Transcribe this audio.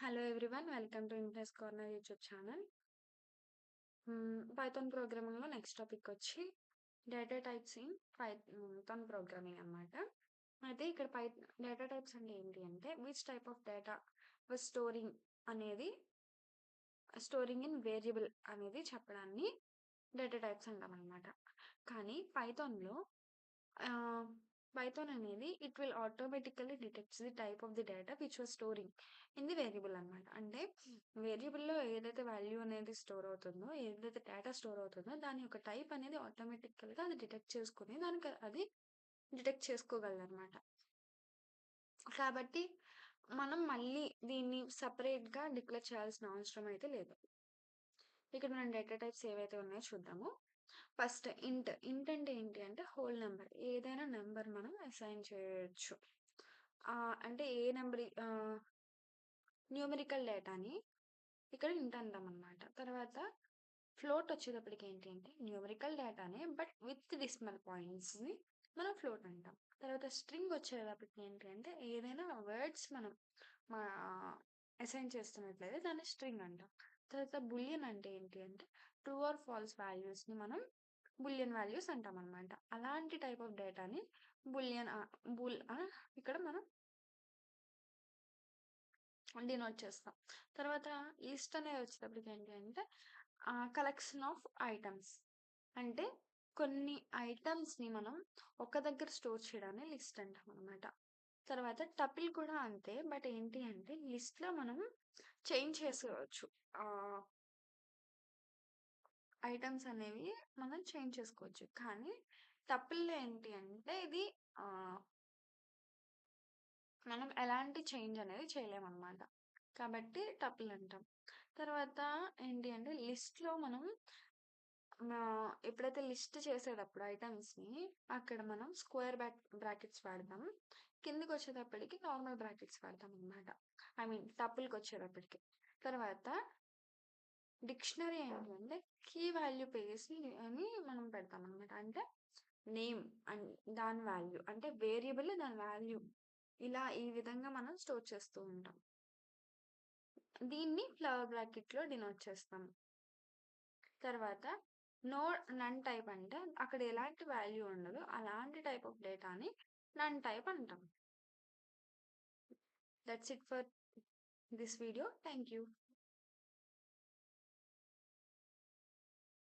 Hello everyone, welcome to Impress Corner YouTube channel. Python ప్రోగ్రామింగ్‌లో next topic వచ్చి data types in Python programming అన్నమాట. అయితే ఇక్కడ data types అంటే ఏంటి అంటే which type of data storing అనేది స్టోరింగ్ ఇన్ వేరియబుల్ అనేది చెప్పడాన్ని డేటా టైప్స్ అంటామన్నమాట. కానీ ఆహ్, పైథాన్ అనేది it will automatically detects the type of the data which was storing in the variable అన్నమాట. అంటే వేరియబుల్‌లో ఏదైతే వాల్యూ అనేది స్టోర్ అవుతుందో, ఏదైతే డేటా స్టోర్ అవుతుందో దాని యొక్క టైప్ అనేది ఆటోమేటికల్‌గా అది డిటెక్ట్ చేసుకొని దానికి అది డిటెక్ట్ చేసుకోగలదన్నమాట. కాబట్టి మనం మళ్ళీ దీన్ని సెపరేట్‌గా డిక్లేర్ చేయాల్సిన అవసరం అయితే లేదు. ఇక్కడ మనం డేటా టైప్స్ ఏవైతే ఉన్నాయో చూద్దాము. ఫస్ట్ ఇంట్ అంటే ఏంటి అంటే హోల్ నంబర్. ఏదైనా నంబర్ మనం అసైన్ చేయొచ్చు. అంటే ఏ నంబర్ న్యూమరికల్ డేటాని ఇక్కడ ఇంట్ అంటామనమాట. తర్వాత ఫ్లోట్ వచ్చేటప్పటికి ఏంటి అంటే న్యూమరికల్ డేటానే బట్ విత్ డెసిమల్ పాయింట్స్‌ని మనం ఫ్లోట్ అంటాం. తర్వాత స్ట్రింగ్ వచ్చేటప్పటికి ఏంటి అంటే ఏదైనా వర్డ్స్ మనం మా అసైన్ చేస్తున్నట్లయితే దాన్ని స్ట్రింగ్ అంటాం. తర్వాత బూలియన్ అంటే ఏంటి అంటే ట్రూ ఆర్ ఫాల్స్ వాల్యూస్‌ని మనం బూలియన్ వాల్యూస్ అంటామనమాట. అలాంటి టైప్ ఆఫ్ డేటాని బూలియన్ బూల్ ఇక్కడ మనం డినోట్ చేస్తాం. తర్వాత లిస్ట్ అనేది వచ్చేటప్పటికి ఏంటి అంటే కలెక్షన్ ఆఫ్ ఐటెమ్స్. అంటే కొన్ని ఐటెమ్స్‌ని మనం ఒక దగ్గర స్టోర్ చేయడాన్ని లిస్ట్ అంటామనమాట. తర్వాత టపుల్ కూడా అంతే. బట్ ఏంటి అంటే లిస్ట్‌లో మనం చేంజ్ చేసుకోవచ్చు. ఆహ్, ఐటెమ్స్ అనేవి మనం చేంజ్ చేసుకోవచ్చు. కానీ టపుల్‌లో ఏంటి అంటే ఇది ఆహ్, మనం ఎలాంటి చేంజ్ అనేది చేయలేమనమాట. కాబట్టి టపుల్ అంటాం. తర్వాత ఏంటి అంటే లిస్ట్‌లో మనం ఎప్పుడైతే లిస్ట్ చేసేటప్పుడు ఐటెమ్స్‌ని అక్కడ మనం స్క్వేర్ బ్రాకెట్స్ వాడతాం. కిందకొచ్చేటప్పటికి నార్మల్ బ్రాకెట్స్ వాడతామనమాట. ఐ మీన్ టపుల్‌కొచ్చేటప్పటికి. తర్వాత డిక్షనరీ ఏంటంటే కీ వాల్యూ పేర్స్ అని మనం పెడతామనమాట. అంటే నేమ్ అండ్ దాని వాల్యూ అంటే వేరియబుల్ దాని వాల్యూ. ఇలా ఈ విధంగా మనం స్టోర్ చేస్తూ ఉంటాం. దీన్ని ఫ్లవర్ బ్రాకెట్‌లో డినోట్ చేస్తాం. తర్వాత నో నన్ టైప్ అంటే అక్కడ ఎలాంటి వాల్యూ ఉండదు. అలాంటి టైప్ ఆఫ్ డేటాని నన్ టైప్ అంటాం. That's it for this video. Thank you.